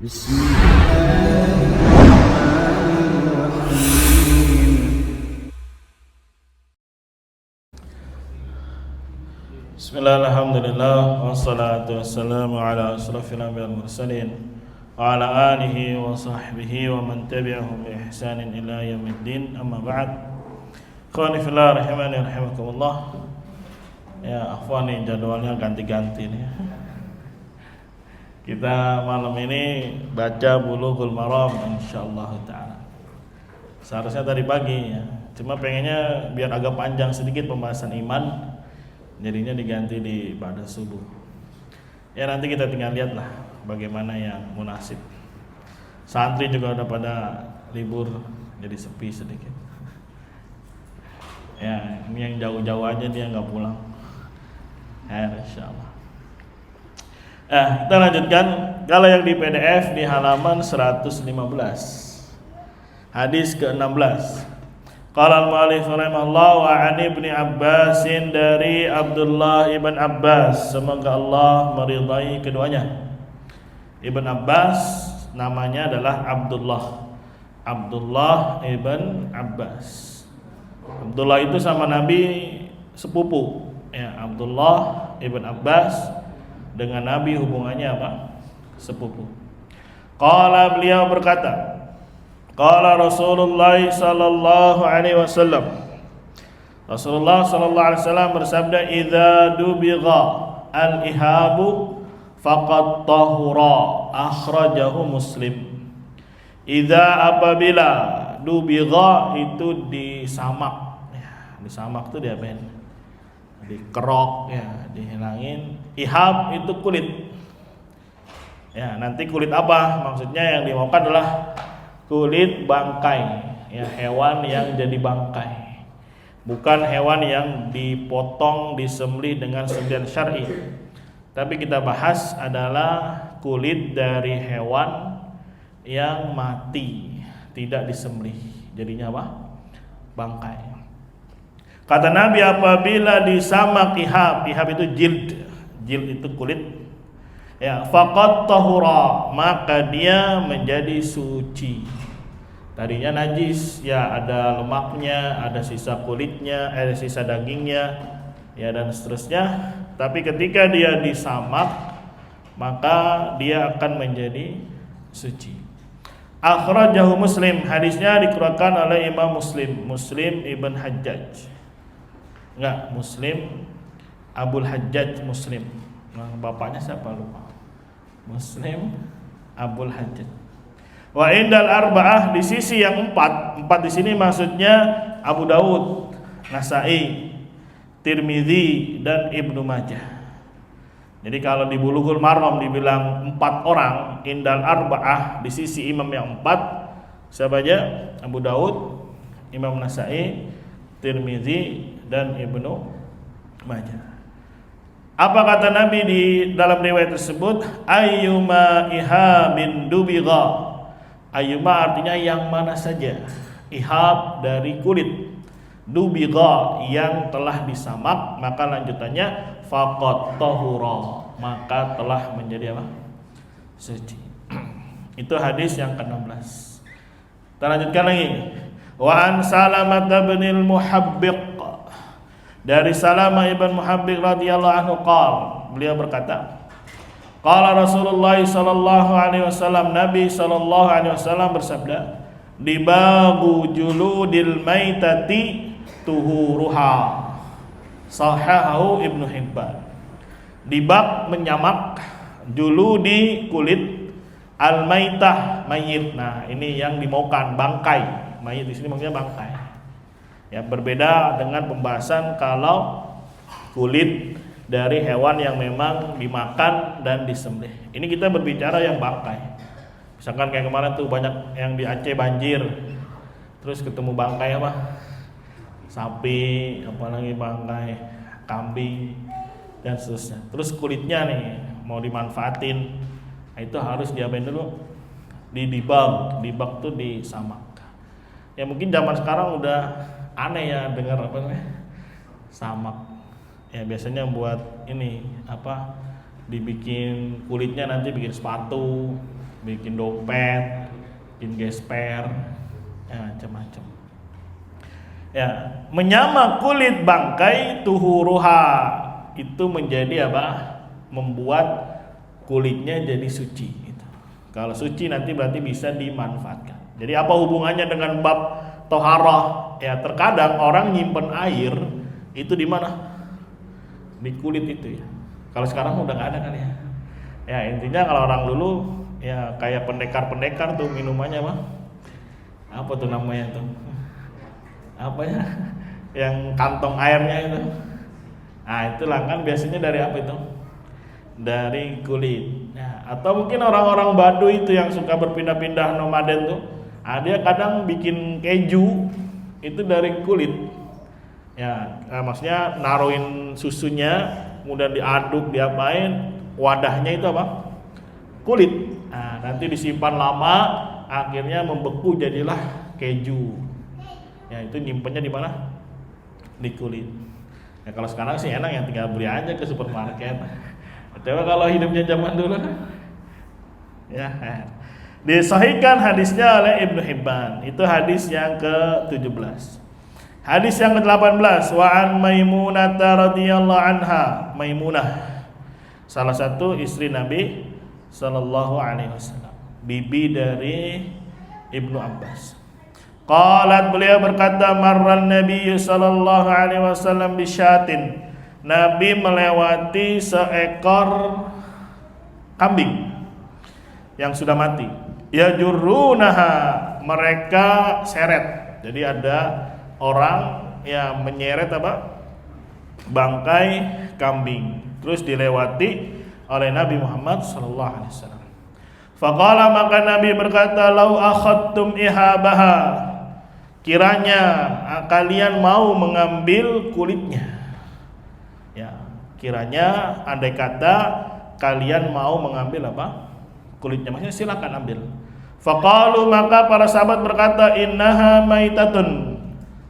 بسم الله الرحمن الرحيم بسم الله الحمد لله والصلاة والسلام على أشرف الأنبياء والمرسلين وعلى آله وصحبه ومن تبعهم بإحسان إلى يوم الدين أما بعد Ikhwani fillah rahimani rahimakumullah. Ya akhwan nih jadwalnya ganti-ganti nih. Kita malam ini baca Bulughul Maram insyaallah taala. Seharusnya tadi pagi ya. Cuma pengennya biar agak panjang sedikit pembahasan iman. Jadinya diganti pada subuh. Ya nanti kita tinggal lihat lah bagaimana yang munasib. Santri juga udah pada libur jadi sepi sedikit. Ya ini yang jauh-jauh aja dia nggak pulang. Ya insyaallah. Kita lanjutkan. Kalau yang di PDF di halaman 115 hadis ke-16. Qala al-mu'allif rahimahullah wa 'an Ibnu Abbasin dari Abdullah ibn Abbas, semoga Allah meridai keduanya. Ibn Abbas namanya adalah Abdullah ibn Abbas. Abdullah itu sama Nabi sepupu. Ya, Abdullah ibn Abbas dengan Nabi hubungannya apa? Sepupu. Qala beliau berkata, qala Rasulullah sallallahu alaihi wasallam. Rasulullah sallallahu alaihi wasallam bersabda, "Idza dubigha al-ihabu faqad tahura." Akhrajahu Muslim. Idza apabila dubigha itu disamak. Ya, disamak itu diapain? Dikerok ya, dihilangin. Ihab itu kulit. Ya, nanti kulit apa? Maksudnya yang dimaukan adalah kulit bangkai, ya, hewan yang jadi bangkai. Bukan hewan yang dipotong, disembelih dengan sembelihan syar'i. Tapi kita bahas adalah kulit dari hewan yang mati, tidak disembelih. Jadinya apa? Bangkai. Kata Nabi, apabila disamak ihab itu jild itu kulit. Ya, faqad tahura, maka dia menjadi suci. Tadinya najis, ya ada lemaknya, ada sisa kulitnya, ada sisa dagingnya, ya dan seterusnya. Tapi ketika dia disamak, maka dia akan menjadi suci. Akhrajahu Muslim, hadisnya dikeluarkan oleh Imam Muslim ibn Hajjaj. Enggak, Muslim Abul Hajjaj Muslim. Nah, bapaknya siapa lupa? Muslim Abul Hajjaj. Wa indal arba'ah, di sisi yang empat di sini maksudnya Abu Daud, Nasai, Tirmidzi dan Ibnu Majah. Jadi kalau di Bulughul Maram dibilang 4 orang, indal arba'ah di sisi imam yang 4, siapa aja? Abu Daud, Imam Nasai, Tirmidzi dan Ibnu Majah. Apa kata Nabi di dalam riwayat tersebut? Ayyuma ihabin dubigha. Ayyuma artinya yang mana saja. Ihab dari kulit. Dubigha yang telah disamak, maka lanjutannya faqad tahura, maka telah menjadi apa? Suci. Itu hadis yang ke-16. Kita lanjutkan lagi. Wa an Salamah bin al-Muhabbiq, dari Salamah ibn Muhabbiq radhiyallahu anhu qala, beliau berkata, qala Rasulullah sallallahu alaihi wasallam, Nabi sallallahu alaihi wasallam bersabda, dibabu juludil maitati tuhuruha, sahahahu Ibnu Hibban. Dibab menyamak, juludi kulit, al maitah mayit. Nah, ini yang dimaukan bangkai. Mayit di sini maksudnya bangkai. Ya, berbeda dengan pembahasan kalau kulit dari hewan yang memang dimakan dan disembelih. Ini kita berbicara yang bangkai. Misalkan kayak kemarin tuh banyak yang di Aceh banjir, terus ketemu bangkai apa? Sapi, apalagi bangkai kambing dan seterusnya. Terus kulitnya nih mau dimanfaatin, itu harus diapain dulu? Dibag tuh disamak. Ya mungkin zaman sekarang udah aneh ya dengar apa namanya? Samak. Ya biasanya buat ini apa? Dibikin kulitnya nanti bikin sepatu, bikin dompet, bikin gesper, ya macam-macam. Ya, menyamak kulit bangkai tuhuruha itu menjadi apa? Membuat kulitnya jadi suci. Gitu. Kalau suci nanti berarti bisa dimanfaatkan. Jadi apa hubungannya dengan bab toharah? Ya terkadang orang nyimpen air itu di mana? Di kulit itu ya. Kalau sekarang udah nggak ada kan ya. Ya intinya kalau orang dulu ya kayak pendekar-pendekar tuh minumannya mah apa tuh namanya tuh? Apa ya? Yang kantong airnya itu. Nah itulah kan biasanya dari apa itu? Dari kulit. Nah, atau mungkin orang-orang Baduy itu yang suka berpindah-pindah nomaden tuh, dia kadang bikin keju itu dari kulit. Ya, maksudnya naruhin susunya, kemudian diaduk, diapain, wadahnya itu apa? Kulit. Nah, nanti disimpan lama, akhirnya membeku jadilah keju. Ya, itu nyimpennya di mana? Di kulit. Ya kalau sekarang sih enak yang tinggal beli aja ke supermarket. Coba kalau hidupnya zaman dulu ya. Disahihkan hadisnya oleh Ibnu Hibban. Itu hadis yang ke-17. Hadis yang ke-18, wa an Maimunah radhiyallahu anha. Maimunah salah satu istri Nabi sallallahu alaihi wasallam, bibi dari Ibnu Abbas. Qalat, beliau berkata, marran Nabi sallallahu alaihi wasallam bisyatin. Nabi melewati seekor kambing yang sudah mati. Ya jurunaha, mereka seret. Jadi ada orang yang menyeret apa? Bangkai kambing. Terus dilewati oleh Nabi Muhammad sallallahu alaihi wasallam. Faqala, maka Nabi berkata, lau akhadtum ihabaha, kiranya kalian mau mengambil kulitnya. Ya, kiranya andai kata kalian mau mengambil apa? Kulitnya, maksudnya silakan ambil. Faqalu, maka para sahabat berkata, innaha maitatun,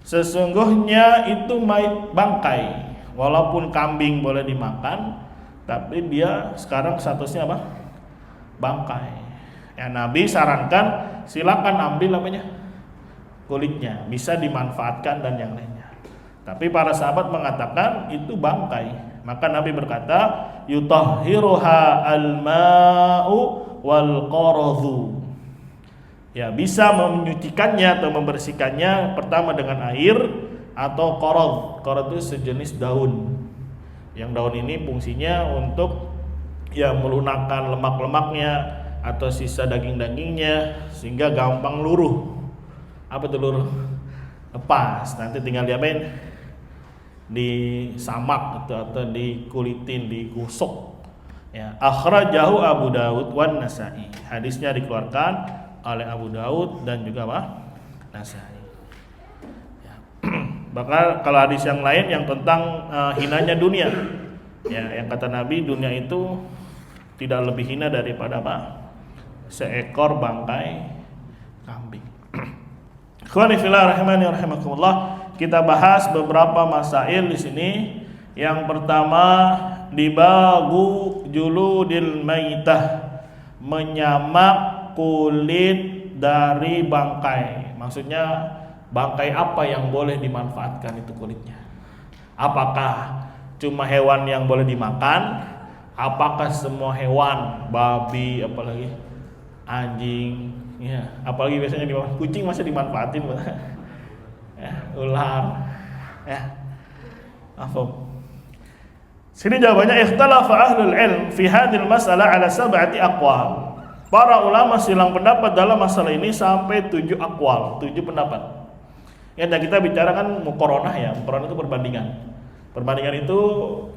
sesungguhnya itu bangkai. Walaupun kambing boleh dimakan, tapi dia sekarang statusnya apa? Bangkai. Ya, Nabi sarankan silakan ambil namanya kulitnya, bisa dimanfaatkan dan yang lainnya. Tapi para sahabat mengatakan itu bangkai. Maka Nabi berkata, yutahhiruha al-ma'u wal qaradhu. Ya, bisa menyucikannya atau membersihkannya pertama dengan air atau qarad. Qarad itu sejenis daun. Yang daun ini fungsinya untuk ya melunakkan lemak-lemaknya atau sisa daging-dagingnya sehingga gampang luruh. Apa itu luruh? Lepas, nanti tinggal diapain? Disamak atau dikulitin, digosok. Ya, akhrajahu Abu Daud wan Nasa'i. Hadisnya dikeluarkan oleh Abu Daud dan juga apa? Nasa'i. Ya. Bahkan kalau hadis yang lain yang tentang hinanya dunia. Ya, yang kata Nabi, dunia itu tidak lebih hina daripada apa? Seekor bangkai kambing. Ikhwani fillah rahimani rahimakumullah. Kita bahas beberapa masail di sini. Yang pertama, dibagu juludil maitah, menyamak kulit dari bangkai. Maksudnya bangkai apa yang boleh dimanfaatkan itu kulitnya? Apakah cuma hewan yang boleh dimakan? Apakah semua hewan, babi, apalagi anjing, ya, apalagi biasanya kucing masih dimanfaatin, ya, ular, ya, afum. Sini jawabannya, ikhtalafa ahlul ilm fi hadhil masalah ala sab'ati aqwal. Para ulama silang pendapat dalam masalah ini sampai 7 aqwal, 7 pendapat. Ya, dan kita bicarakan muqaranah ya, muqaranah itu perbandingan. Perbandingan itu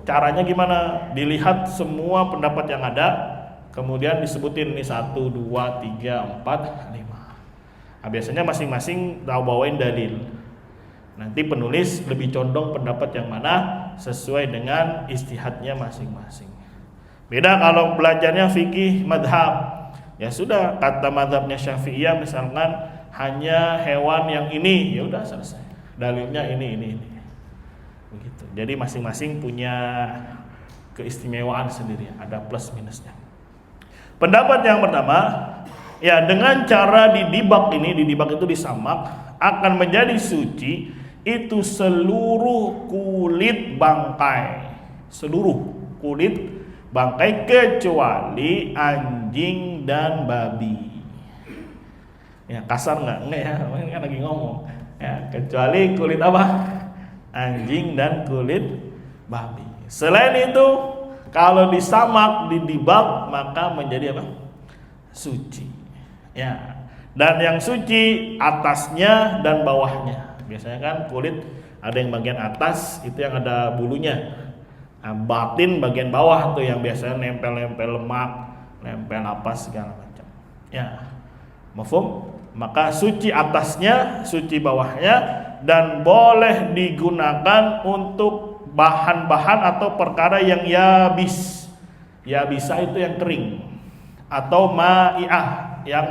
caranya gimana? Dilihat semua pendapat yang ada, kemudian disebutin nih 1, 2, 3, 4, 5. Nah, biasanya masing-masing bawain dalil. Nanti penulis lebih condong pendapat yang mana sesuai dengan ijtihadnya masing-masing. Beda kalau belajarnya fikih madhab. Ya sudah, kata madhabnya Syafi'iyah misalkan hanya hewan yang ini, ya udah selesai. Dalilnya ini. Begitu. Jadi masing-masing punya keistimewaan sendiri, ada plus minusnya. Pendapat yang pertama, ya dengan cara didibak itu disamak, akan menjadi suci itu seluruh kulit bangkai. Seluruh kulit bangkai kecuali anjing dan babi. Ya kasar nggak ya, ini kan lagi ngomong. Ya, kecuali kulit apa? Anjing dan kulit babi. Selain itu, kalau disamak, didibak, maka menjadi apa? Suci. Ya. Dan yang suci atasnya dan bawahnya. Biasanya kan kulit ada yang bagian atas itu yang ada bulunya. Nah, batin bagian bawah tuh yang biasanya nempel-nempel lemak, nempel apa segala macam. Ya. Mafhum? Maka suci atasnya, suci bawahnya, dan boleh digunakan untuk bahan-bahan atau perkara yang yabis. Yabisa itu yang kering, atau ma'iah yang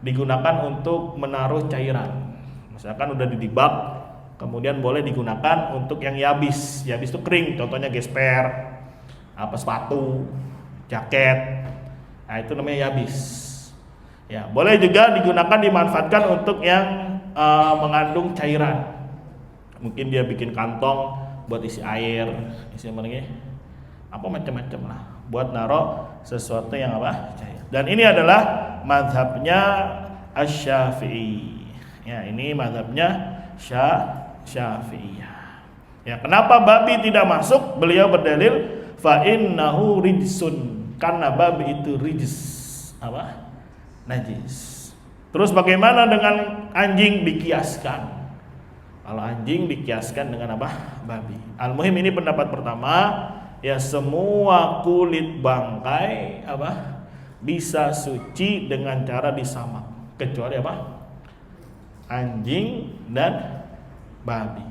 digunakan untuk menaruh cairan. Misalkan udah didibak, kemudian boleh digunakan untuk yang yabis. Yabis itu kering, contohnya gesper, apa sepatu, jaket. Nah, itu namanya yabis. Ya, boleh juga digunakan dimanfaatkan untuk yang mengandung cairan. Mungkin dia bikin kantong buat isi air, isi apa lagi? Apa macam-macam lah, buat naruh sesuatu yang apa? Cair. Dan ini adalah mazhabnya Asy-Syafi'i. Ya, ini mazhabnya Syafi'iyah. Ya, kenapa babi tidak masuk? Beliau berdalil fa innahu rijsun, karena babi itu rijs, apa? Najis. Terus bagaimana dengan anjing? Dikiaskan. Kalau anjing dikiaskan dengan apa? Babi. Al-muhim ini pendapat pertama, ya semua kulit bangkai apa? Bisa suci dengan cara disamak, kecuali apa? Anjing dan babi.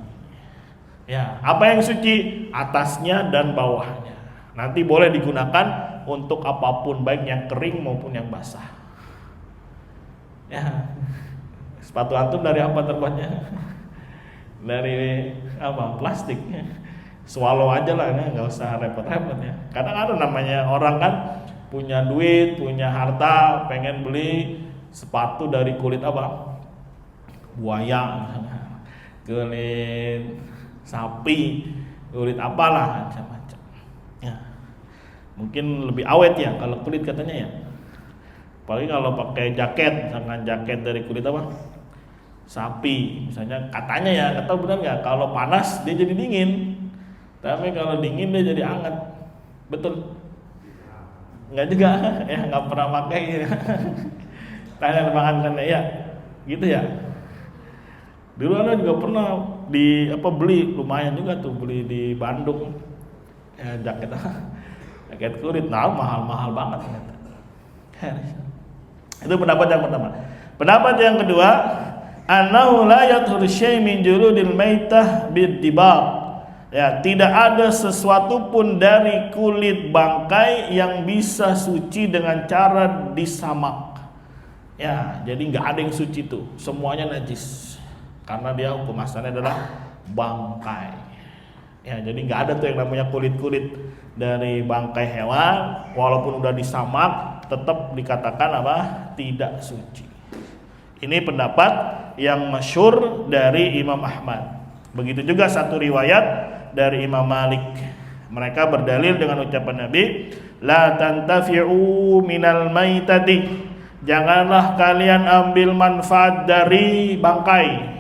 Ya, apa yang suci? Atasnya dan bawahnya. Nanti boleh digunakan untuk apapun, baik yang kering maupun yang basah. Ya, sepatu antum dari apa terbuatnya? Dari apa? Plastik. Swallow aja lah, nggak usah repot-repot ya. Kadang ada namanya orang kan punya duit, punya harta, pengen beli sepatu dari kulit apa? Buaya, kulit sapi, kulit apalah macam-macam. Ya, mungkin lebih awet ya kalau kulit katanya ya. Apalagi kalau pakai jaket, misalkan jaket dari kulit apa? Sapi, misalnya katanya ya, nggak tahu benar nggak? Kalau panas dia jadi dingin, tapi kalau dingin dia jadi hangat, betul? Nggak juga, ya nggak pernah pakai. Ya. Tanya makan kan ya, gitu ya. Dulu Anda juga pernah beli lumayan juga tuh, beli di Bandung, ya, jaket kulit, nah mahal banget ternyata. Itu pendapat yang pertama. Pendapat yang kedua, annahu la yathur syai' min juludil maitah bid-dibab. Ya, tidak ada sesuatu pun dari kulit bangkai yang bisa suci dengan cara disamak. Ya, jadi nggak ada yang suci tuh, semuanya najis. Karena dia hukum asalnya adalah bangkai. Ya, jadi nggak ada tuh yang namanya kulit-kulit dari bangkai hewan, walaupun udah disamak tetap dikatakan apa? Tidak suci. Ini pendapat yang masyhur dari Imam Ahmad. Begitu juga satu riwayat dari Imam Malik. Mereka berdalil dengan ucapan Nabi, la tantafi'u minal maitati. Janganlah kalian ambil manfaat dari bangkai.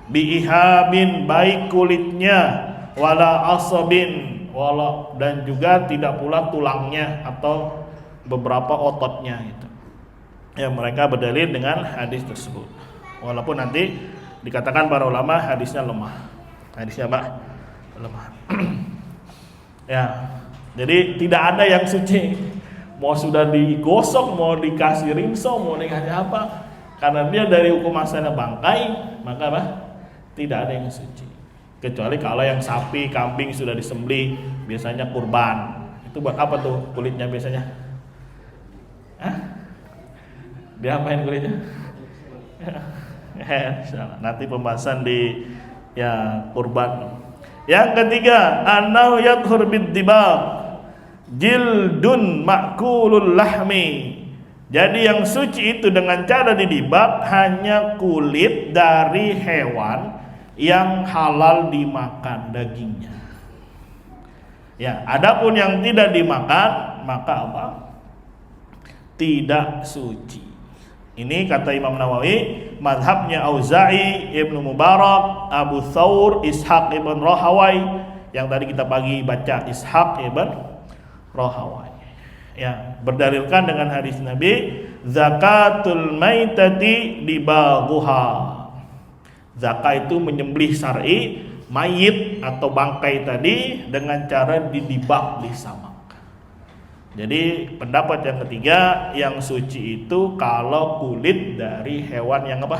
Biihabin, baik kulitnya, wala asabin, wala, dan juga tidak pula tulangnya atau beberapa ototnya itu. Ya, mereka berdalil dengan hadis tersebut. Walaupun nanti dikatakan para ulama hadisnya lemah. Hadisnya apa? Lemah. Ya. Jadi tidak ada yang suci. Mau sudah digosok, mau dikasih rimso, mau dikasih apa? Karena dia dari hukum asalnya bangkai, maka apa? Tidak ada yang suci. Kecuali kalau yang sapi, kambing sudah disembelih, biasanya kurban. Itu buat apa tuh kulitnya biasanya? Hah? Diapain kulitnya? Nanti pembahasan di ya kurban. Yang ketiga, annahu yadhur bid-dibab jildun ma'kulul lahmi. Jadi yang suci itu dengan cara didibak hanya kulit dari hewan yang halal dimakan dagingnya. Ya, adapun yang tidak dimakan maka apa? Tidak suci. Ini kata Imam Nawawi, mazhabnya Auza'i, Ibnu Mubarak, Abu Thawr, Ishaq ibn Rahawai. Yang tadi kita pagi baca Ishaq ibn Rahawai. Ya, berdalilkan dengan hadis Nabi, zakatul maitati dibaghuha. Zakat itu menyembelih syar'i mayit atau bangkai tadi dengan cara didibak, disamak. Jadi pendapat yang ketiga, yang suci itu kalau kulit dari hewan yang apa?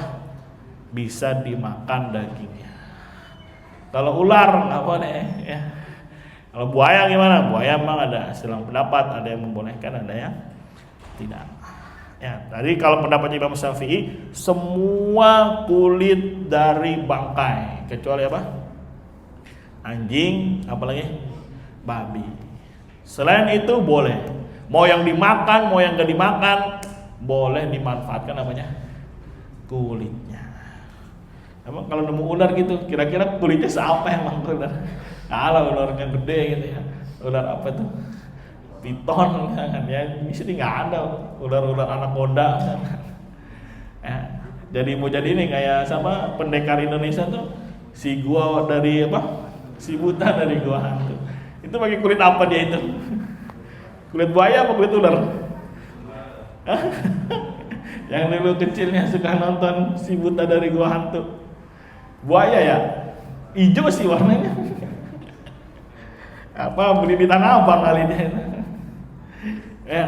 Bisa dimakan dagingnya. Kalau ular nggak boleh ya. Kalau buaya gimana? Buaya memang ada silang pendapat, ada yang membolehkan, ada yang tidak. Ya, tadi kalau pendapatnya Imam Syafi'i, semua kulit dari bangkai kecuali apa? Anjing, apalagi babi. Selain itu boleh. Mau yang dimakan, mau yang gak dimakan, boleh dimanfaatkan namanya kulitnya. Emang kalau nemu ular gitu, kira-kira kulitnya siapa emang ular? Kalau ularnya gede gitu ya, ular apa tuh? Piton kan ya, di sini nggak ada ular-ular anaconda. Ya, jadi mau jadi ini kayak sama pendekar Indonesia tuh, si gua dari apa? Si buta dari gua hantu. Itu pakai kulit apa dia itu? Kulit buaya apa kulit ular? Yang dulu kecilnya suka nonton si buta dari gua hantu. Buaya ya? Ijo sih warnanya. Apa beli di Tanah Abang kali dia. Ya,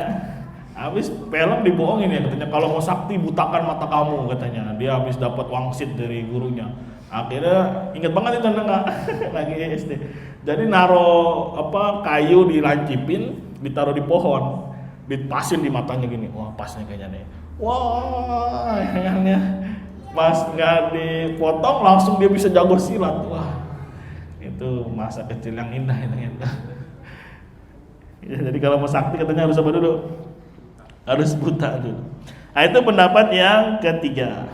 habis film dibohongin ya, katanya kalau mau sakti butakan mata kamu katanya. Dia habis dapat wangsit dari gurunya. Akhirnya ingat banget itu enggak lagi SD. Jadi naro apa kayu dilancipin, ditaruh di pohon, dipasin di matanya gini. Wah, pasnya kayaknya nih. Wah, kayaknya pas nggak dipotong langsung dia bisa jago silat. Wah, itu masa kecil yang indah itu. Ya, jadi kalau mau sakti katanya harus apa dulu? Harus buta dulu. Nah, itu pendapat yang ketiga.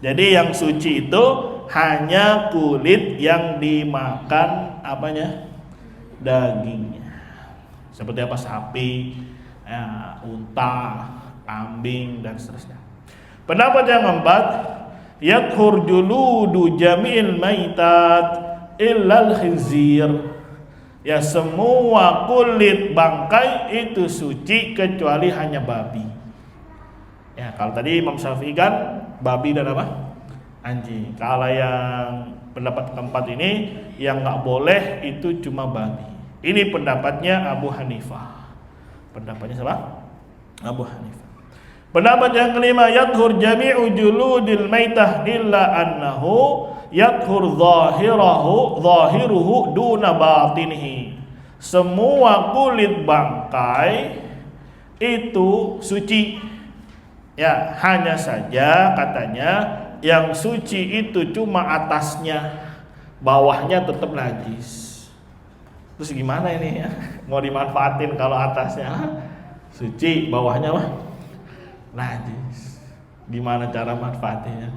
Jadi yang suci itu hanya kulit yang dimakan apanya? Dagingnya. Seperti apa? Sapi, ya, unta, kambing dan seterusnya. Pendapat yang keempat, yathur juludu jami'il maitat illal khinzir. Ya, semua kulit bangkai itu suci kecuali hanya babi. Ya, kalau tadi Imam Syafi'i kan babi dan apa? Anjing. Kalau yang pendapat keempat ini yang nggak boleh itu cuma babi. Ini pendapatnya Abu Hanifah. Pendapatnya siapa? Abu Hanifah. Pendapat yang kelima, yathur jami'u juludil maitah illa annahu yathur zahiruhu duna batinihi. Semua kulit bangkai itu suci. Ya, hanya saja katanya yang suci itu cuma atasnya, bawahnya tetap najis. Terus gimana ini ya? Mau dimanfaatin kalau atasnya suci, bawahnya mah najis. Gimana cara manfaatnya?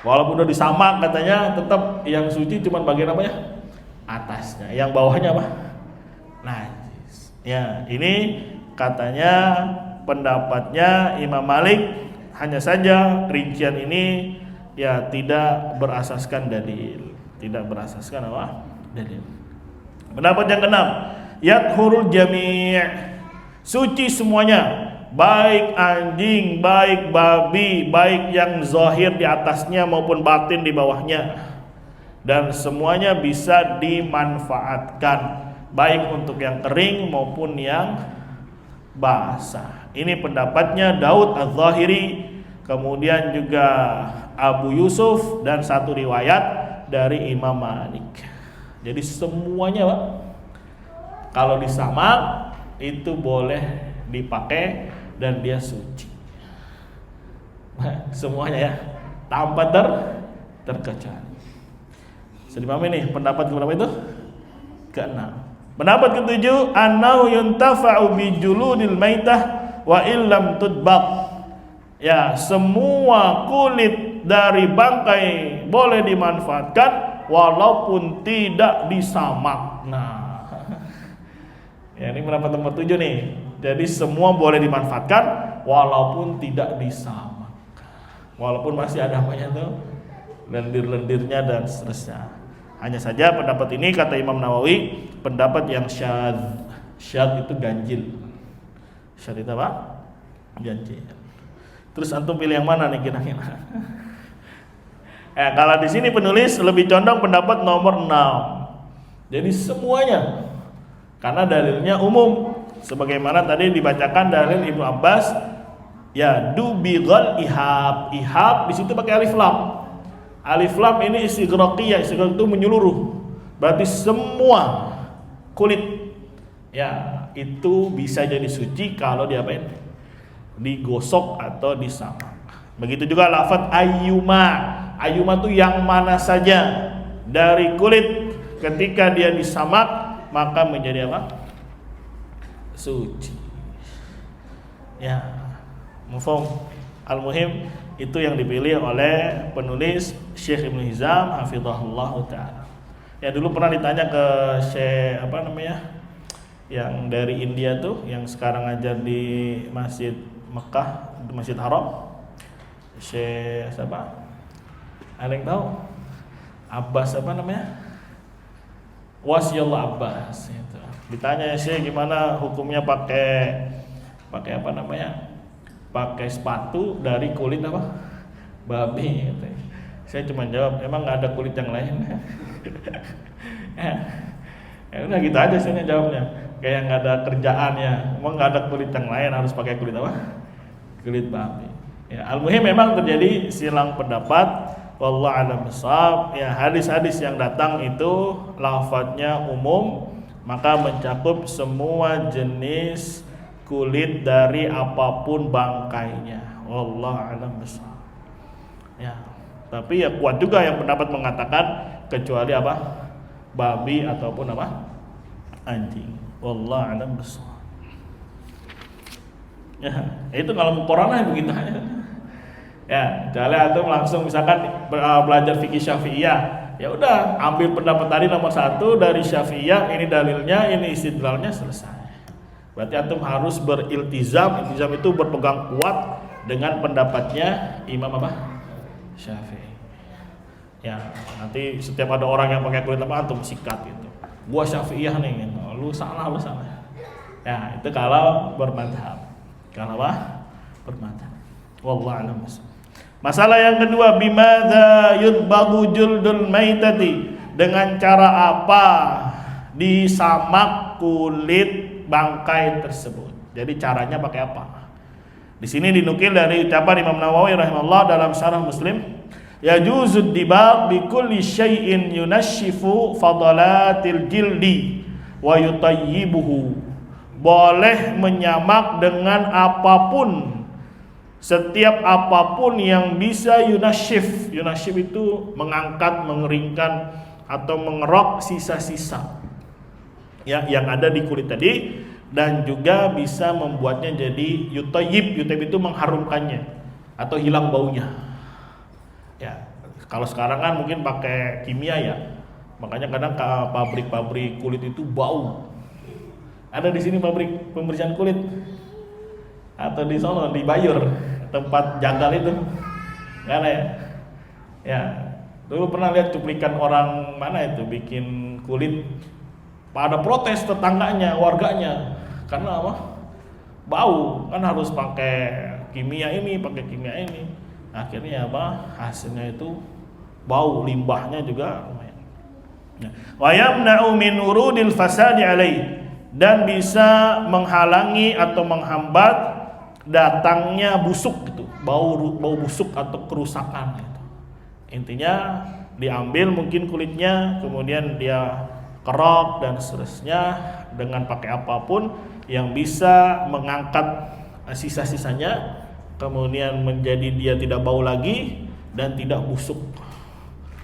Walaupun udah disamak katanya tetap yang suci cuma bagian apa ya? Atasnya. Yang bawahnya apa? Najis. Ya, ini katanya pendapatnya Imam Malik, hanya saja rincian ini ya tidak berasaskan dalil. Tidak berasaskan apa? Dalil. Pendapat yang keenam, yathurul jami', suci semuanya, baik anjing, baik babi, baik yang zahir di atasnya maupun batin di bawahnya, dan semuanya bisa dimanfaatkan baik untuk yang kering maupun yang basah. Ini pendapatnya Daud Az-Zahiri, kemudian juga Abu Yusuf, dan satu riwayat dari Imam Malik. Jadi semuanya Pak, kalau disamak itu boleh dipakai dan dia suci. Semuanya ya, tanpa terkecuali. Sedimam ini pendapat keberapa itu? Keenam. Pendapat ketujuh, annahu yuntafa'u bi juludil maitah wa illam tudbaq. Ya, semua kulit dari bangkai boleh dimanfaatkan walaupun tidak disamak. Nah, ya ini mendapat nomor 7 nih. Jadi semua boleh dimanfaatkan walaupun tidak disamak. Walaupun masih ada apanya tuh, lendir-lendirnya dan seterusnya. Hanya saja pendapat ini kata Imam Nawawi pendapat yang syadz. Syadz itu ganjil. Syadz itu apa? Ganjil. Terus antum pilih yang mana nih kira-kira? Kalau di sini penulis lebih condong pendapat nomor 6. Jadi semuanya, karena dalilnya umum. Sebagaimana tadi dibacakan dalil Ibnu Abbas, ya dubighal ihab. Ihab di situ pakai alif lam. Alif lam ini istighraqiyah, istighraq itu menyeluruh. Berarti semua kulit ya itu bisa jadi suci kalau diapain? Digosok atau disamak. Begitu juga lafaz ayyuma. Ayyuma itu yang mana saja dari kulit ketika dia disamak maka menjadi apa? Suci. Ya, mufhum. Al-muhim itu yang dipilih oleh penulis Syekh Ibnu Hizam hafizahullah taala. Ya dulu pernah ditanya ke Syekh yang dari India tuh, yang sekarang ngajar di Masjid Mekah, di Masjid Haram. Syekh siapa? Ada yang tahu? Abbas Wasiyullah Abbas itu. Ditanya Syekh gimana hukumnya pakai pakai sepatu dari kulit babi gitu. Saya cuma jawab, emang nggak ada kulit yang lain? Ya udah gitu aja saya jawabnya. Kayak nggak ada kerjaannya, emang nggak ada kulit yang lain harus pakai kulit kulit babi. Ya, al-muhim memang terjadi silang pendapat. Wallahu a'lam bishawab. Ya, hadis-hadis yang datang itu lafadznya umum, maka mencakup semua jenis kulit dari apapun bangkainya. Wallahu a'lam bishawab. Ya, tapi ya kuat juga yang pendapat mengatakan kecuali babi ataupun anjing. Wallahu a'lam bishawab. Ya, itu kalau muqaranah begitu aja. Ya, jalan atau langsung misalkan belajar fikih Syafi'iyah. Ya udah, ambil pendapat tadi nomor 1 dari Syafi'iyah, ini dalilnya, ini istidlalnya, selesai. Berarti antum harus beriltizam. Iltizam itu berpegang kuat dengan pendapatnya Imam Syafi'i. Ya, nanti setiap ada orang yang pakai kulit antum sikat gitu. Gua Syafi'iyah nih gitu. Lu salah. Ya, itu kalau bermadhab. Kalau bermadhab. Wallahu a'lam bishawab. Masalah yang kedua, bimadza yudbagu juldul maitati, dengan cara apa disamak kulit bangkai tersebut. Jadi caranya pakai apa? Di sini dinukil dari ucapan Imam Nawawi rahimahullah dalam Syarah Muslim, yajuzud dibag bi kulli syai'in yunashifu fadalatil jildi wa yutayyibuhu. Boleh menyamak dengan apapun, setiap apapun yang bisa yunashif. Yunashif itu mengangkat, mengeringkan atau mengerok sisa-sisa ya yang ada di kulit tadi, dan juga bisa membuatnya jadi yutayyib. Yutayyib itu mengharumkannya atau hilang baunya. Ya, kalau sekarang kan mungkin pakai kimia ya. Makanya kadang pabrik-pabrik kulit itu bau. Ada di sini pabrik pembersihan kulit atau di Solo, di Bayur, tempat janggal itu, nggak ada ya? Ya, dulu pernah lihat cuplikan orang mana itu bikin kulit, pada protes tetangganya, warganya, karena bau, kan harus pakai kimia ini, akhirnya hasilnya itu bau, limbahnya juga lumayan. Wa yamna'u min urudil fasadi alaih, dan bisa menghalangi atau menghambat datangnya busuk gitu, bau busuk atau kerusakan gitu. Intinya diambil mungkin kulitnya, kemudian dia kerok dan seterusnya dengan pakai apapun yang bisa mengangkat sisa-sisanya, kemudian menjadi dia tidak bau lagi dan tidak busuk.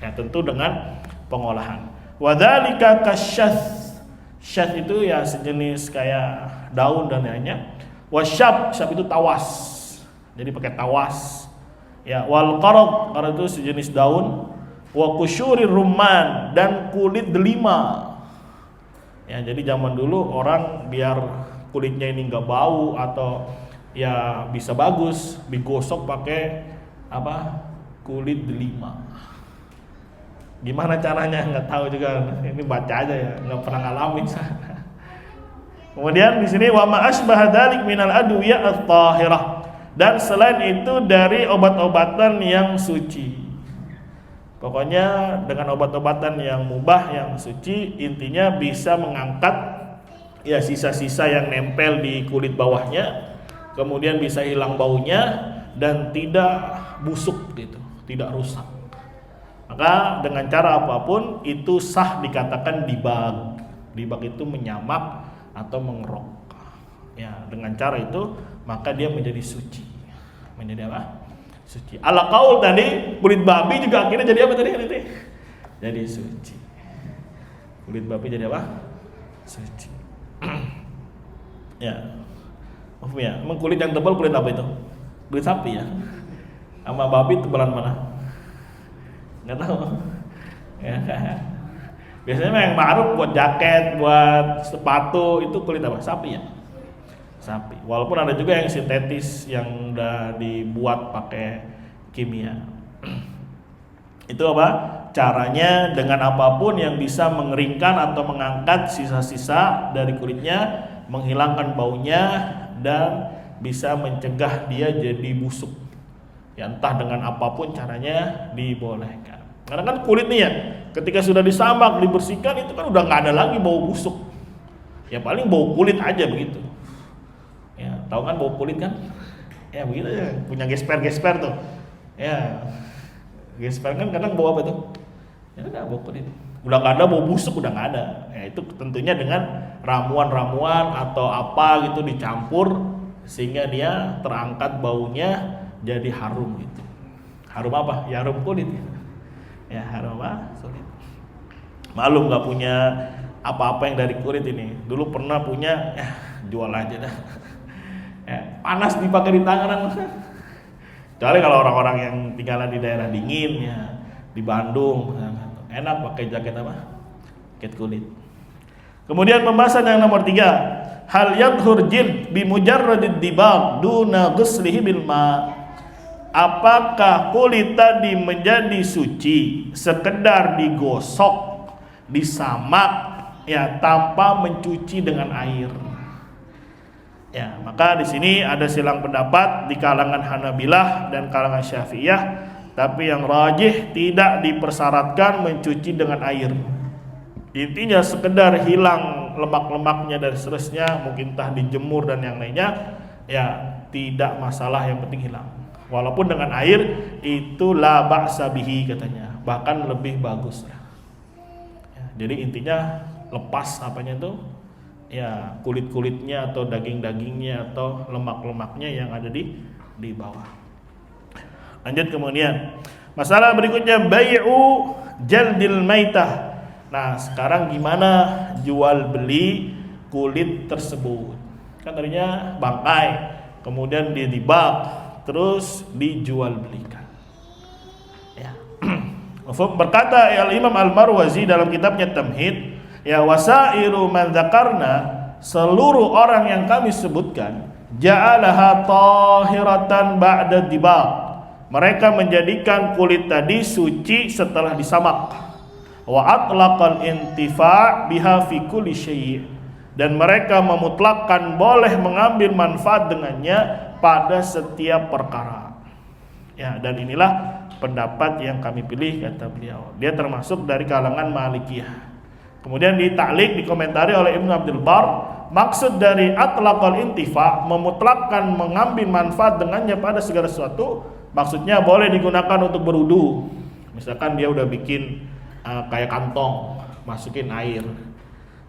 Ya, tentu dengan pengolahan. Wadzalika kasyadz. Syadz itu ya sejenis kayak daun dan lainnya. Wasyab, syab itu tawas. Jadi pakai tawas. Ya, wal qarad, qarad itu sejenis daun. Wa kusyurir rumman, dan kulit delima. Ya, jadi zaman dulu orang biar kulitnya ini nggak bau atau ya bisa bagus, digosok pakai apa? Kulit delima. Gimana caranya nggak tahu juga. Ini baca aja ya, nggak pernah ngalamin. Kemudian di sini wa ma asbaha dzalik minal adwiyah at-tahirah. Dan selain itu dari obat-obatan yang suci. Pokoknya dengan obat-obatan yang mubah, yang suci, intinya bisa mengangkat ya sisa-sisa yang nempel di kulit bawahnya, kemudian bisa hilang baunya dan tidak busuk gitu, tidak rusak. Maka dengan cara apapun itu sah dikatakan dibag. Dibag itu menyamak atau mengerok. Ya, dengan cara itu maka dia menjadi suci. Menjadi apa? Suci. Ala qaul tadi kulit babi juga akhirnya jadi apa tadi? Jadi suci. Kulit babi jadi apa? Suci. Ya. Maaf ya, emang kulit yang tebal kulit apa itu? Kulit sapi ya. Sama babi tebalan mana? Enggak tahu. Ya. Biasanya yang ma'ruf buat jaket, buat sepatu itu kulit apa? Sapi ya. Sapi. Walaupun ada juga yang sintetis yang udah dibuat pakai kimia. Itu apa? Caranya dengan apapun yang bisa mengeringkan atau mengangkat sisa-sisa dari kulitnya, menghilangkan baunya dan bisa mencegah dia jadi busuk. Ya, entah dengan apapun caranya dibolehkan. Karena kan kulit nih ya, ketika sudah disamak, dibersihkan itu kan udah nggak ada lagi bau busuk. Ya paling bau kulit aja begitu. Ya, tahu kan bau kulit kan? Ya begitu ya, punya gesper tuh. Ya, gesper kan kadang bau apa tuh? Ya enggak, bau kulit. Udah nggak ada bau busuk, udah nggak ada. Ya itu tentunya dengan ramuan-ramuan atau apa gitu dicampur sehingga dia terangkat baunya jadi harum gitu. Harum apa? Ya harum kulit. Ya harum apa? Kulit. Maklum nggak punya apa-apa yang dari kulit ini. Dulu pernah punya, ya jual aja dah. Ya, panas dipakai di tangan. Kecuali kalau orang-orang yang tinggal di daerah dingin ya, di Bandung, enak pakai jaket apa? Jaket kulit. Kemudian pembahasan yang nomor 3, hal yadhur jild bi mujarradid dibag duna ghuslihi bil ma. Apakah kulit tadi menjadi suci sekedar digosok, disamak ya tanpa mencuci dengan air? Ya, maka di sini ada silang pendapat di kalangan Hanabilah dan kalangan Syafi'iyah, tapi yang rajih tidak dipersyaratkan mencuci dengan air. Intinya sekedar hilang lemak-lemaknya dan seterusnya, mungkin entah dijemur dan yang lainnya, ya tidak masalah, yang penting hilang. Walaupun dengan air itu la ba'sa bihi katanya, bahkan lebih bagus. Ya, jadi intinya lepas apanya itu? Ya kulit-kulitnya atau daging-dagingnya atau lemak-lemaknya yang ada di bawah. Lanjut kemudian masalah berikutnya, bai'u jaldil maitah. Nah sekarang gimana jual beli kulit tersebut? Kan tadinya bangkai, kemudian dia dibak, terus dijual belikan. Ya. Berkata Al-Imam Al-Marwazi dalam kitabnya Tamhid, ya wasairu man dzakarna, seluruh orang yang kami sebutkan, ja'alaha tahiratan ba'da dibaq. Mereka menjadikan kulit tadi suci setelah disamak. Wa atlaqal intifa' biha fi kulli syai'. Dan mereka memutlakkan boleh mengambil manfaat dengannya pada setiap perkara. Ya, dan inilah pendapat yang kami pilih kata beliau. Dia termasuk dari kalangan Malikiyah. Kemudian ditaklik, dikomentari oleh Ibnu Abdul Bar, maksud dari atlaqal intifa, memutlakkan mengambil manfaat dengannya pada segala sesuatu, maksudnya boleh digunakan untuk berwudu. Misalkan dia udah bikin kayak kantong, masukin air,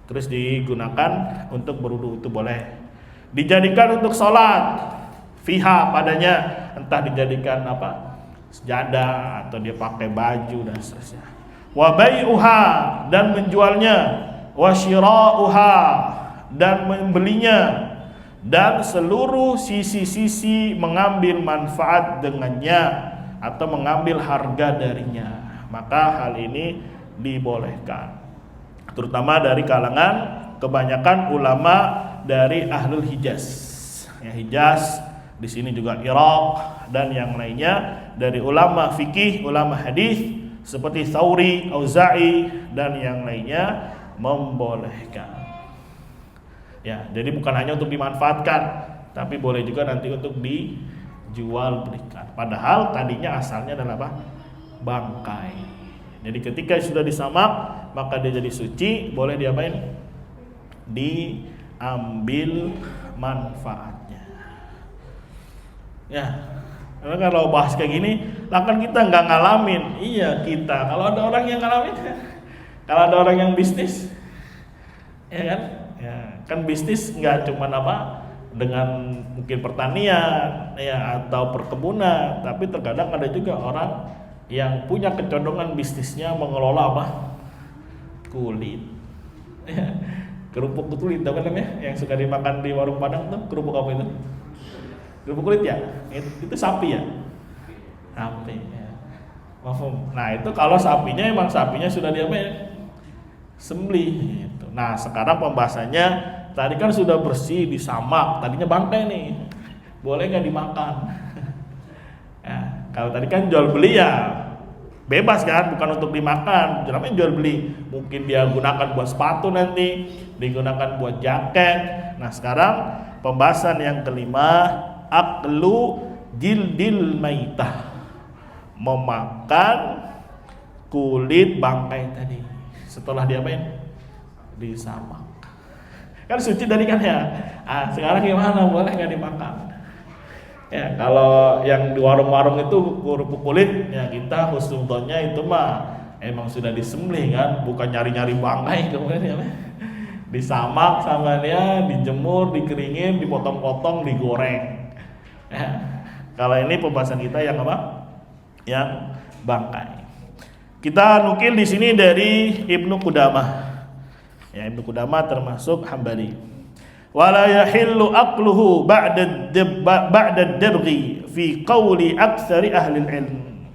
terus digunakan untuk berwudu, itu boleh. Dijadikan untuk sholat, fiha padanya, entah dijadikan apa, sejadah atau dia pakai baju dan seterusnya. Wa bai'uha, dan menjualnya, wa syira'uha, dan membelinya, dan seluruh sisi-sisi mengambil manfaat dengannya atau mengambil harga darinya, maka hal ini dibolehkan, terutama dari kalangan kebanyakan ulama dari ahlul Hijaz. Ya, Hijaz di sini juga Irak dan yang lainnya dari ulama fikih, ulama hadis seperti Tsauri, Auza'i dan yang lainnya membolehkan. Ya, jadi bukan hanya untuk dimanfaatkan, tapi boleh juga nanti untuk dijual belikan. Padahal tadinya asalnya adalah apa? Bangkai. Jadi ketika sudah disamak, maka dia jadi suci, boleh diapain? Diambil manfaatnya. Ya, karena kalau bahas kayak gini, lah kan kita nggak ngalamin. Iya kita. Kalau ada orang yang ngalamin, kalau ada orang yang bisnis, ya kan? Ya, kan bisnis nggak cuma apa dengan mungkin pertanian, ya atau perkebunan, tapi terkadang ada juga orang yang punya kecondongan bisnisnya mengelola apa? Kulit. Ya, kerupuk kulit, tahu kan namanya? Yang suka dimakan di warung Padang tuh, kerupuk apa itu? Kerupuk kulit ya? Itu sapi ya? Sapi ya. Nah itu kalau sapinya emang sapinya sudah diapain? Sembelih gitu. Nah sekarang pembahasannya tadi kan sudah bersih disamak, tadinya bangkai nih, boleh nggak dimakan? Ya, kalau tadi kan jual beli ya bebas kan, bukan untuk dimakan, namanya jual beli. Mungkin dia gunakan buat sepatu nanti, digunakan buat jaket. Nah sekarang pembahasan yang kelima, aklu jildil maitah, memakan kulit bangkai tadi setelah diapain? Disamak. Kan suci tadi kan ya. Sekarang gimana? Boleh nggak dimakan? Ya, kalau yang di warung-warung itu kerupuk kulit, ya kita husnudonnya itu mah emang sudah disembelih kan, bukan nyari-nyari bangkai kemudian ya. Disamak sama dia, dijemur, dikeringin, dipotong-potong, digoreng. Ya. Kalau ini pembahasan kita yang apa? Yang bangkai. Kita nukil di sini dari Ibnu Qudamah. Ya, Ibnu Qudamah termasuk Hambali. Wala yahillu aqluhu ba'da dabghi fi qawli aktsari ahli ilm.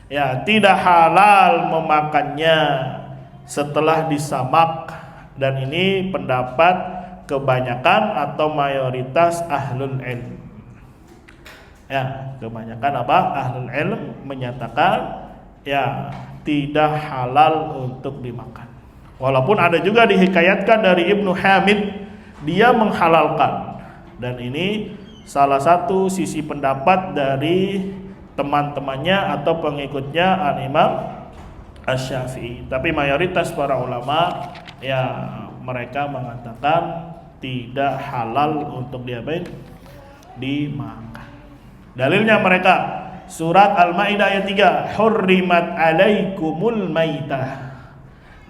Ya, tidak halal memakannya setelah disamak, dan ini pendapat kebanyakan atau mayoritas ahlul ilm. Ya, kebanyakan apa? Ahlul ilm menyatakan ya tidak halal untuk dimakan. Walaupun ada juga dihikayatkan dari Ibnu Hamid, dia menghalalkan. Dan ini salah satu sisi pendapat dari teman-temannya atau pengikutnya Al-Imam Asy-Syafi'i. Tapi mayoritas para ulama ya mereka mengatakan tidak halal untuk dimakan. Dalilnya mereka surat Al-Maidah ayat 3, hurrimat alaikumul maitah,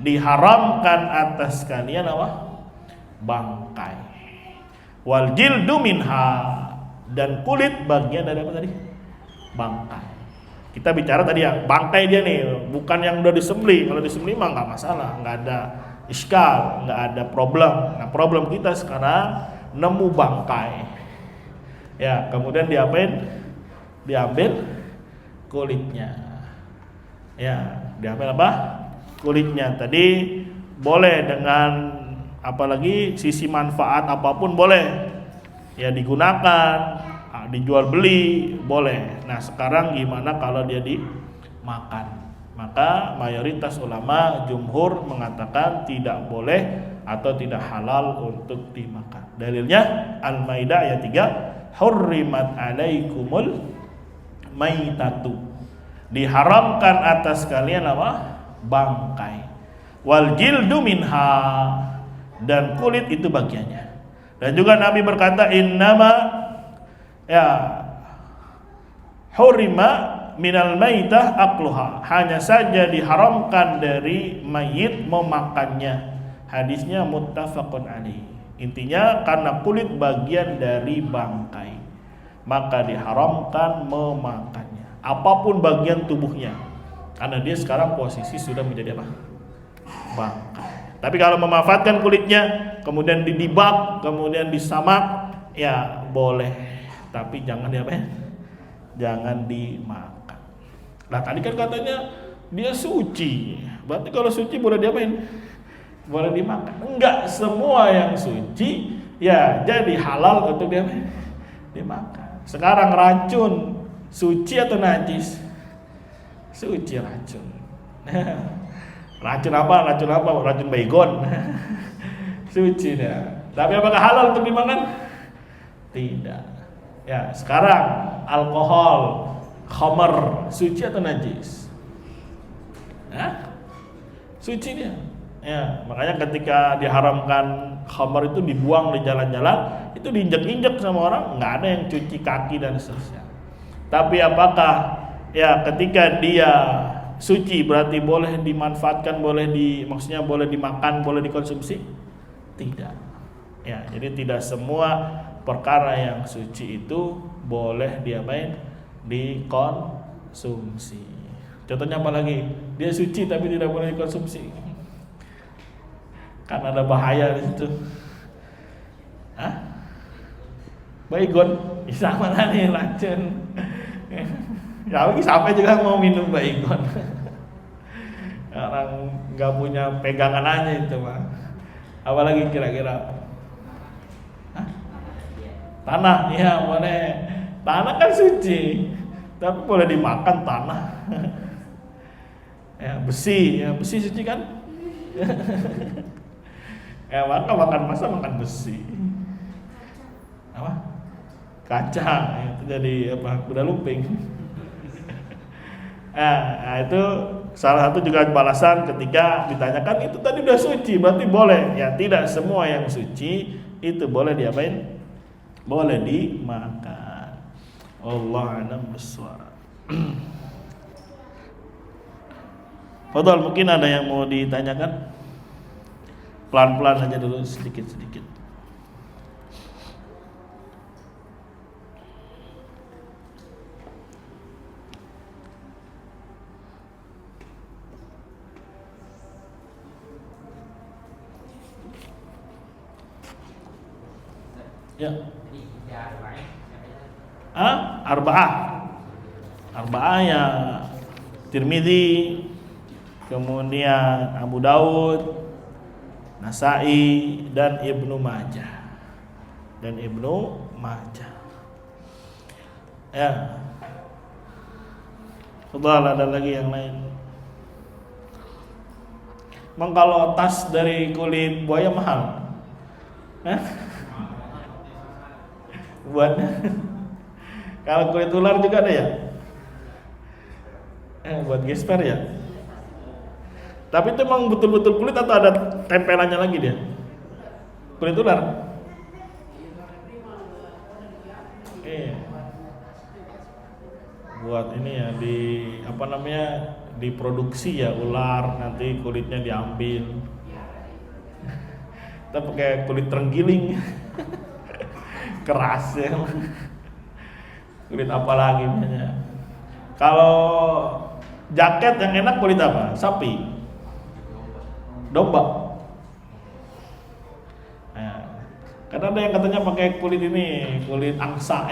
diharamkan atas kalian apa? Bangkai. Wal jildu minha, dan kulit bagian dari apa tadi? Bangkai. Kita bicara tadi ya bangkai dia nih, bukan yang udah disembelih. Kalau disembelih mah nggak masalah, nggak ada iskal, nggak ada problem. Nah problem kita sekarang nemu bangkai. Ya kemudian diapain? Diambil kulitnya. Ya diambil apa? Kulitnya. Tadi boleh dengan apalagi sisi manfaat apapun boleh. Ya digunakan, dijual beli boleh. Nah sekarang gimana kalau dia dimakan? Maka mayoritas ulama jumhur mengatakan tidak boleh atau tidak halal untuk dimakan. Dalilnya Al-Maidah ayat 3, hurrimat alaikumul maitatu, diharamkan atas kalian apa? Bangkai. Wal jildu minha, dan kulit itu bagiannya. Dan juga Nabi berkata innama ya hurima minal maitah akluha, hanya saja diharamkan dari mayit memakannya. Hadisnya muttafaqun alaih. Intinya karena kulit bagian dari bangkai, maka diharamkan memakannya. Apapun bagian tubuhnya, karena dia sekarang posisi sudah menjadi apa? Bangkai. Tapi kalau memanfaatkan kulitnya, kemudian didibak, kemudian disamak, ya boleh, tapi jangan diapain? Jangan dimakan. Nah tadi kan katanya dia suci, berarti kalau suci boleh diapain? Boleh dimakan. Enggak semua yang suci ya jadi halal untuk dimakan. Sekarang racun suci atau najis? Suci racun. Racun apa? Racun baygon. Suci dia. Tapi apakah halal untuk dimakan? Tidak. Ya, sekarang alkohol, khamar, suci atau najis? Hah? Suci dia. Ya, makanya ketika diharamkan khamar itu dibuang di jalan-jalan, itu diinjak-injak sama orang, nggak ada yang cuci kaki dan seterusnya. Tapi apakah ya ketika dia suci berarti boleh dimanfaatkan, maksudnya boleh dimakan, boleh dikonsumsi? Tidak. Ya, jadi tidak semua perkara yang suci itu boleh diapain? Dikonsumsi. Contohnya apa lagi? Dia suci tapi tidak boleh dikonsumsi. Kan ada bahaya di situ. Hah? Baygon, sama nih racun. Ya lagi sampai juga mau minum baygon. Orang nggak punya pegangan aja itu mah. Apalagi kira-kira? Hah? Tanah, ya boleh. Tanah kan suci, tapi boleh dimakan tanah. Ya besi suci kan? Ya makan besi. Apa? Kaca, itu jadi apa? Kuda lumping. Nah, itu salah satu juga balasan ketika ditanyakan itu tadi udah suci, berarti boleh. Ya tidak semua yang suci itu boleh diapain? Boleh dimakan. Allahu a'lam bissawab. Fadhal, mungkin ada yang mau ditanyakan? Pelan-pelan aja dulu, sedikit-sedikit. Ya. Arba'ah ya Tirmidzi, kemudian Abu Daud, Nasai dan Ibnu Majah. Ya. Fadhal, ada lagi yang lain? Emang kalau tas dari kulit buaya mahal? Buat kalau kulit ular juga ada ya? Buat gesper ya? Tapi itu emang betul-betul kulit atau ada tempelannya lagi dia? Kulit ular? Buat ini ya, diproduksi ya ular, nanti kulitnya diambil. Kita pakai kulit terenggiling. Keras ya. Kulit apa lagi biasanya? Kalau jaket yang enak kulit apa? Sapi? Domba. Nah, karena ada yang katanya pakai kulit ini, kulit angsa,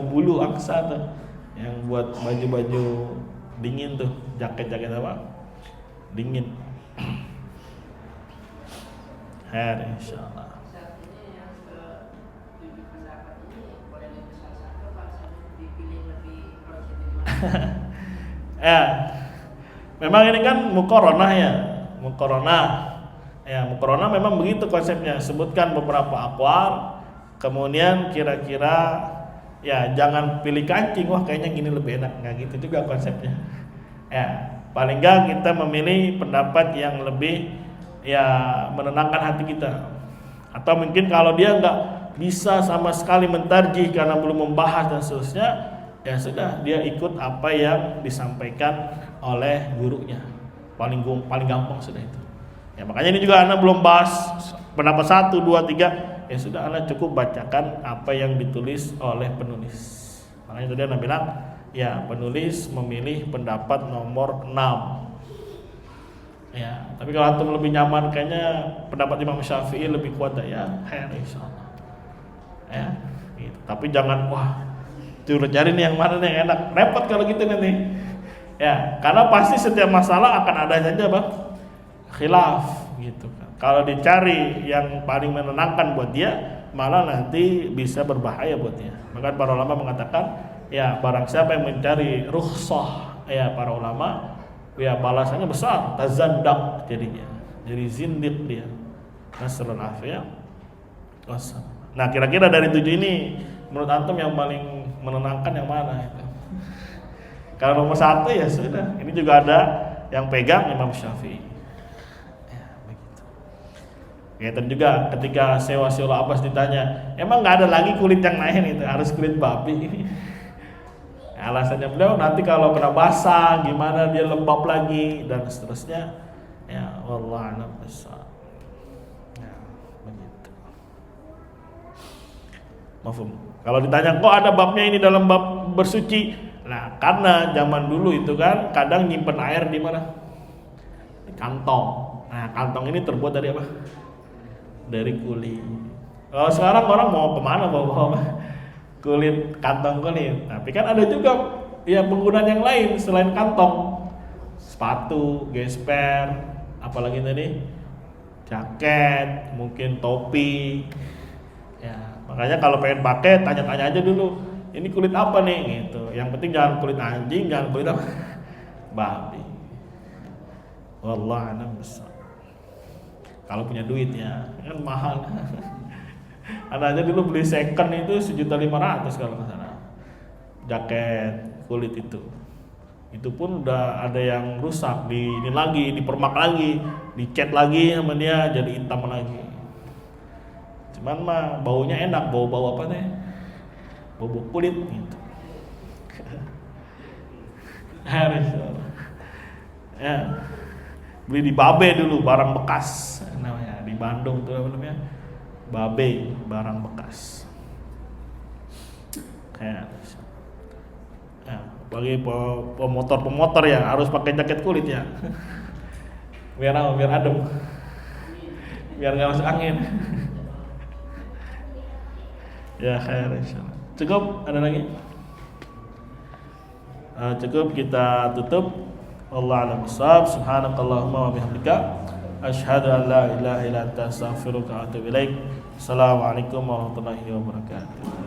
bulu angsa tuh, yang buat baju-baju dingin tuh, jaket-jaket apa? Dingin. Insyaallah. Ya, memang ini kan muqaranah ya. Muqaranah memang begitu konsepnya. Sebutkan beberapa aqwal, kemudian kira-kira ya jangan pilih kancing, wah kayaknya gini lebih enak, nggak gitu juga konsepnya. Ya, paling nggak kita memilih pendapat yang lebih ya menenangkan hati kita. Atau mungkin kalau dia nggak bisa sama sekali mentarjih karena belum membahas dan seterusnya, ya sudah dia ikut apa yang disampaikan oleh gurunya. Paling gampang sudah itu. Ya makanya ini juga Anda belum bahas pendapat 1, 2, 3. Ya sudah Anda cukup bacakan apa yang ditulis oleh penulis. Makanya tadi Anda bilang, ya penulis memilih pendapat nomor 6. Ya, tapi kalau antum lebih nyaman kayaknya pendapat Imam Syafi'i lebih kuat ya, insyaallah. ya gitu. Tapi jangan cari nih yang mana nih yang enak, repot kalau gitu nanti ya, karena pasti setiap masalah akan ada saja khilaf gitu kan. Kalau dicari yang paling menenangkan buat dia, malah nanti bisa berbahaya buat dia. Maka para ulama mengatakan ya barang siapa yang mencari rukhsah ya para ulama ya balasannya besar, tazandak jadinya, jadi zindik dia. Nasallallahu alaihi wasallam. Nah kira-kira dari 7 ini menurut antum yang paling menenangkan yang mana itu? Kalau nomor 1 ya sudah, ini juga ada yang pegang Imam Syafi'i. Ya, begitu. Ya, dan juga ketika Syekh Abbas ditanya, emang nggak ada lagi kulit yang lain itu, harus kulit babi? Alasannya beliau nanti kalau kena basah gimana dia lembab lagi dan seterusnya. Ya, wallahu a'lam bishawab. Ya, begitu. Mafhum. Kalau ditanya kok ada babnya ini dalam bab bersuci? Nah, karena zaman dulu itu kan kadang nyimpen air di mana? Di kantong. Nah, kantong ini terbuat dari apa? Dari kulit. Kalau sekarang orang mau kemana bawa kulit, kantong kulit. Tapi kan ada juga ya penggunaan yang lain selain kantong. Sepatu, gesper, apalagi tadi? Jaket, mungkin topi. Ya, makanya kalau pengen pakai tanya-tanya aja dulu. Ini kulit apa nih gitu. Yang penting jangan kulit anjing, jangan kulit apa? Babi. Wallahu a'lam bishawab. Kalau punya duit ya, kan mahal. Ada aja dulu beli second itu 1.500.000 kalau nggak salah. Jaket kulit itu. Itu pun udah ada yang rusak, ini lagi, dipermak lagi, dicat lagi sama dia jadi hitam lagi. Cuman mah baunya enak, bau apa nih? Bau kulit gitu. Harus. Ya. Beli di Babe dulu barang bekas namanya, di Bandung tuh apa namanya? Babe, barang bekas. Ya. Bagi pemotor ya harus pakai jaket kulit ya. Biar adem. Biar enggak masuk angin. Ya khair insyaallah. Cukup, ada lagi? Cukup kita tutup. Allah a'lam bishawab. Subhanakallahumma wa bihamdika asyhadu an la ilaha illa anta astaghfiruka wa atubu ilaik. Assalamualaikum warahmatullahi wabarakatuh.